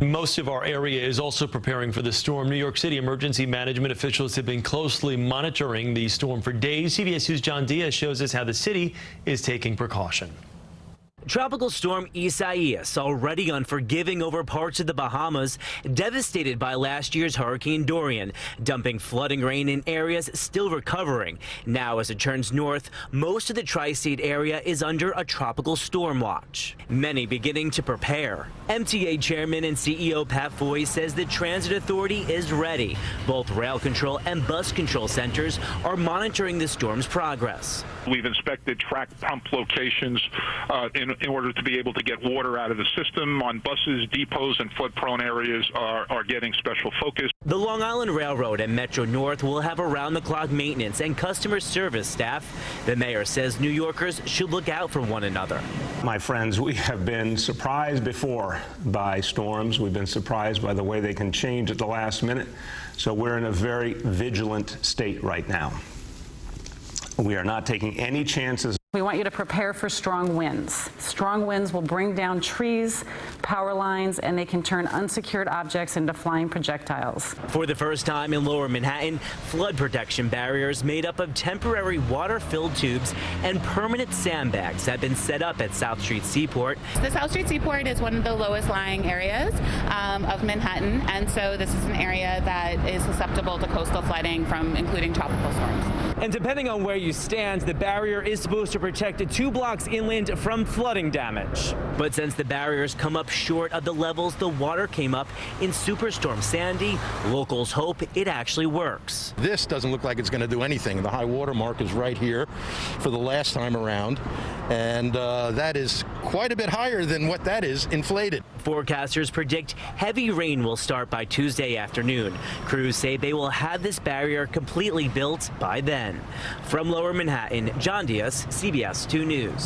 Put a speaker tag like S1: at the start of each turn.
S1: Most of our area is also preparing for the storm. New York City emergency management officials have been closely monitoring the storm for days. CBS News' John Diaz shows us how the city is taking precaution.
S2: Tropical Storm Isaias already unforgiving over parts of the Bahamas, devastated by last year's Hurricane Dorian, dumping flooding rain in areas still recovering. Now, as it turns north, most of the tri-state area is under a tropical storm watch. Many beginning to prepare. MTA Chairman and CEO Pat Foy says the Transit Authority is ready. Both rail control and bus control centers are monitoring the storm's progress.
S3: We've inspected track pump locations in order to be able to get water out of the system. On buses, depots, and flood-prone areas are getting special focus.
S2: The Long Island Railroad and Metro North will have around-the-clock maintenance and customer service staff. The mayor says New Yorkers should look out for one another.
S4: My friends, we have been surprised before by storms. We've been surprised by the way they can change at the last minute. So we're in a very vigilant state right now. We are not taking any chances.
S5: We want you to prepare for strong winds. Strong winds will bring down trees, power lines, and they can turn unsecured objects into flying projectiles.
S2: For the first time in Lower Manhattan, flood protection barriers made up of temporary water-filled tubes and permanent sandbags have been set up at South Street Seaport.
S6: The South Street Seaport is one of the lowest lying areas of Manhattan, and so this is an area that is susceptible to coastal flooding from including tropical storms.
S2: And depending on where you stand, the barrier is supposed to protect 2 blocks inland from flooding damage. But since the barriers come up short of the levels the water came up in Superstorm Sandy, locals hope it actually works.
S7: This doesn't look like it's going to do anything. The high water mark is right here for the last time around, and that is quite a bit higher than what that is inflated.
S2: Forecasters predict heavy rain will start by Tuesday afternoon. Crews say they will have this barrier completely built by then. From Lower Manhattan, John Diaz, CBS 2 News.